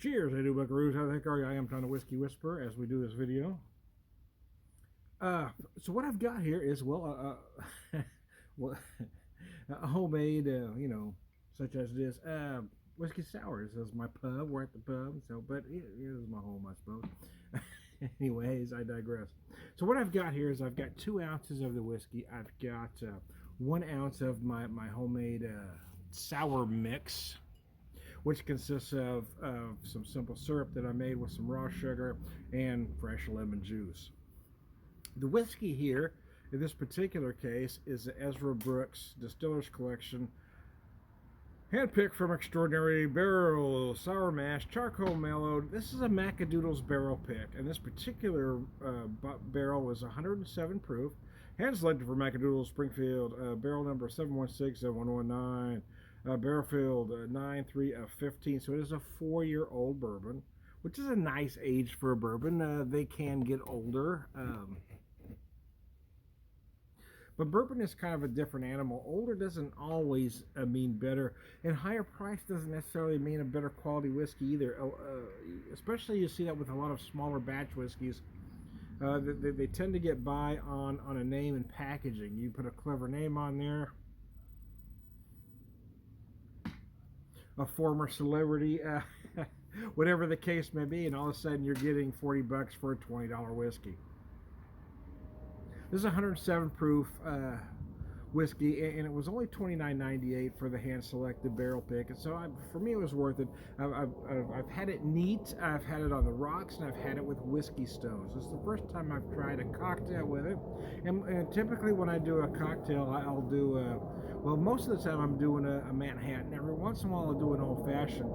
Cheers, I do buckaroos. How the heck are you? I am John the Whiskey Whisperer as we do this video. So what I've got here is, well, a homemade, such as this, whiskey sour. This is my pub. We're at the pub, but it is my home, I suppose. Anyways, I digress. So what I've got here is I've got 2 ounces of the whiskey. I've got 1 ounce of my homemade sour mix, which consists of some simple syrup that I made with some raw sugar and fresh lemon juice. The whiskey here, in this particular case, is the Ezra Brooks Distiller's Collection, handpicked from extraordinary barrel, sour mash, charcoal mellowed. This is a Macadoodles barrel pick, and this particular barrel was 107 proof, hand selected for Macadoodles Springfield, barrel number 7167119. Barrel filled 9.3 of 15, so it is a 4-year-old bourbon, which is a nice age for a bourbon. They can get older, but bourbon is kind of a different animal. Older doesn't always mean better, and higher price doesn't necessarily mean a better quality whiskey either. Especially you see that with a lot of smaller batch whiskeys. They tend to get by on a name and packaging. You put a clever name on there, a former celebrity, whatever the case may be, and all of a sudden you're getting $40 for a $20 whiskey. This is 107 proof whiskey, and it was only $29.98 for the hand-selected barrel pick. And so, for me, it was worth it. I've had it neat, I've had it on the rocks, and I've had it with whiskey stones. This is the first time I've tried a cocktail with it. And typically, when I do a cocktail, I'll do most of the time I'm doing a Manhattan. Every once in a while, I'll do an old-fashioned.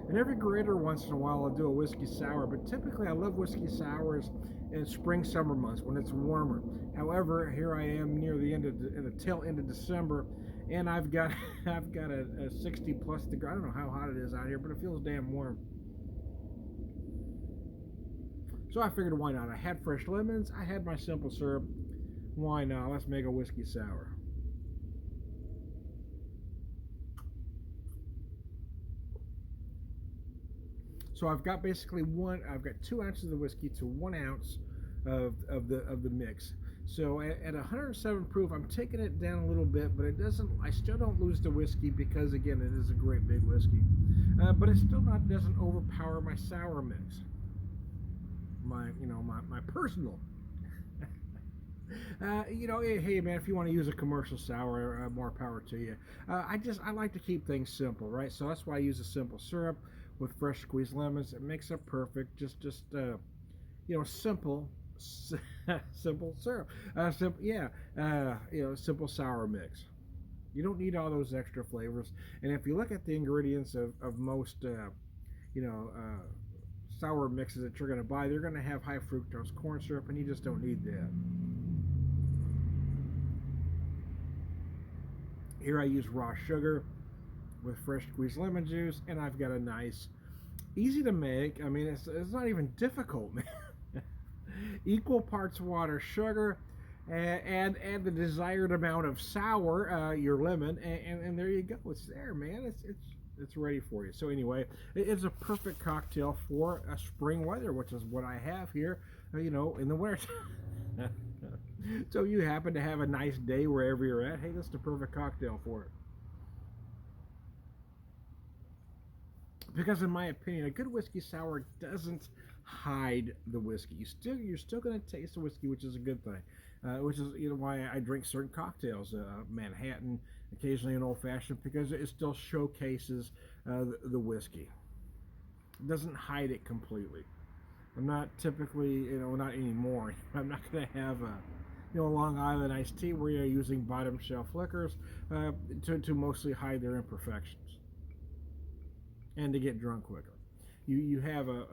And every greater once in a while I'll do a whiskey sour, but typically I love whiskey sours in spring, summer months when it's warmer. However, here I am near the tail end of December, and I've got a 60 plus degree. I don't know how hot it is out here, but it feels damn warm. So I figured, why not? I had fresh lemons, I had my simple syrup. Why not? Let's make a whiskey sour. So I've got basically 2 ounces of the whiskey to 1 ounce of the mix. So at 107 proof, I'm taking it down a little bit, but I still don't lose the whiskey because, again, it is a great big whiskey. But it still doesn't overpower my sour mix. My personal. Hey man, if you want to use a commercial sour, more power to you. I like to keep things simple, right? So that's why I use a simple syrup with fresh squeezed lemons. It makes it perfect. Just simple, simple syrup. Simple sour mix. You don't need all those extra flavors. And if you look at the ingredients of most, sour mixes that you're going to buy, they're going to have high fructose corn syrup, and you just don't need that. Here I use raw sugar with fresh squeezed lemon juice, and I've got a nice, easy to make. I mean, it's not even difficult, man. Equal parts water, sugar, and the desired amount of sour, your lemon, and there you go. It's there, man. It's ready for you. So anyway, it's a perfect cocktail for a spring weather, which is what I have here, in the winter. So you happen to have a nice day wherever you're at. Hey, that's the perfect cocktail for it. Because in my opinion, a good whiskey sour doesn't hide the whiskey. You're still going to taste the whiskey, which is a good thing. Which is why I drink certain cocktails, Manhattan, occasionally an old fashioned, because it still showcases the whiskey. It doesn't hide it completely. I'm not typically, not anymore. I'm not going to have a Long Island iced tea where you're using bottom shelf liquors to mostly hide their imperfections and to get drunk quicker. You have a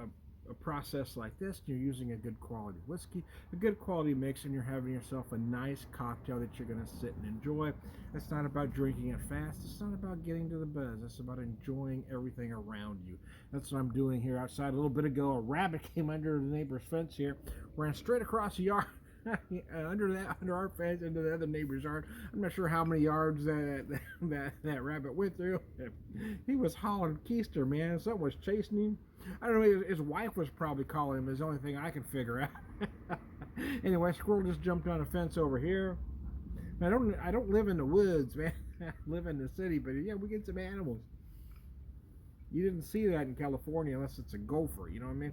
process like this, you're using a good quality whiskey, a good quality mix, and you're having yourself a nice cocktail that you're going to sit and enjoy. It's not about drinking it fast. It's not about getting to the buzz. It's about enjoying everything around you. That's what I'm doing here outside. A little bit ago, a rabbit came under the neighbor's fence here, ran straight across the yard. under our fence into the other neighbor's yard. I'm not sure how many yards that rabbit went through. He was hauling keister, man. Something was chasing him. I don't know. His wife was probably calling him. Is the only thing I can figure out. Anyway, squirrel just jumped on a fence over here. I don't live in the woods, man. I live in the city, but yeah, we get some animals. You didn't see that in California unless it's a gopher. You know what I mean?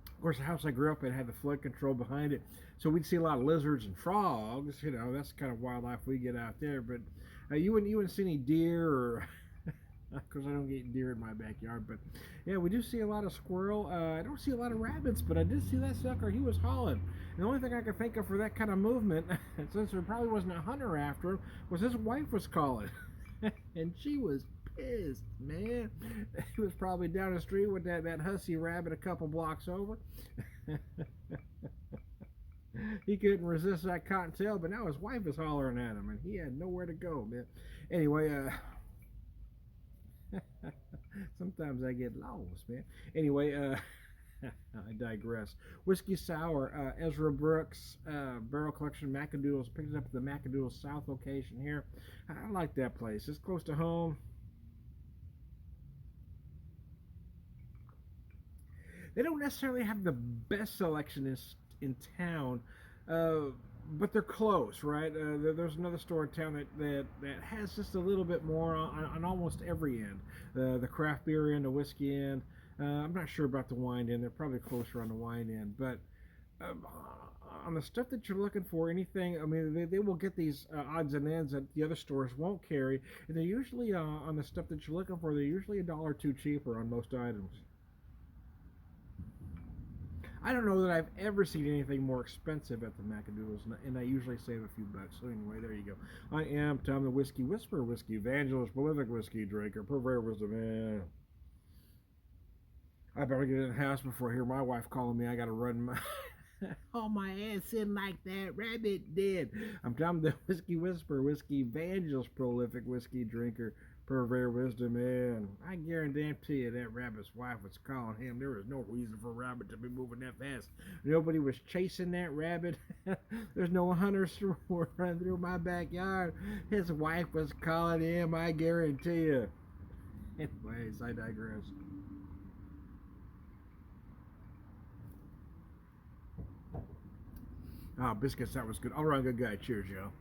Of course, the house I grew up in had the flood control behind it, so we'd see a lot of lizards and frogs. You know, that's the kind of wildlife we get out there. But you wouldn't see any deer, or of course I don't get deer in my backyard. But yeah, we do see a lot of squirrel. I don't see a lot of rabbits, but I did see that sucker. He was hauling. And the only thing I could think of for that kind of movement, since there probably wasn't a hunter after him, was his wife was calling, and she was pissed, man. He was probably down the street with that hussy rabbit a couple blocks over. He couldn't resist that cottontail, but now his wife is hollering at him, and he had nowhere to go, man. Anyway, sometimes I get lost, man. Anyway, I digress. Whiskey Sour, Ezra Brooks, Barrel Collection, Macadoodles. Picked it up at the Macadoodles South location here. I like that place. It's close to home. They don't necessarily have the best selection in town, uh, but they're close, right? There's another store in town that has just a little bit more on almost every end. The craft beer end, the whiskey end. I'm not sure about the wine end. They're probably closer on the wine end, but um, on the stuff that you're looking for, anything. I mean, they will get these odds and ends that the other stores won't carry, and they're usually on the stuff that you're looking for. They're usually a dollar or two cheaper on most items. I don't know that I've ever seen anything more expensive at the Macadoodles, and I usually save a few bucks. So anyway, there you go. I am Tom the Whiskey Whisperer, Whiskey Evangelist, Prolific Whiskey Drinker, Purveyor of Wisdom. I better get in the house before I hear my wife calling me. I gotta run my haul my ass in like that rabbit did. I'm Tom the Whiskey Whisperer, Whiskey Evangelist, Prolific Whiskey Drinker, Purveyor of Wisdom, and I guarantee you that rabbit's wife was calling him. There was no reason for a rabbit to be moving that fast. Nobody was chasing that rabbit. There's no hunters running through my backyard. His wife was calling him, I guarantee you. Anyways, I digress. Ah, biscuits, that was good. All around good guy. Cheers, y'all.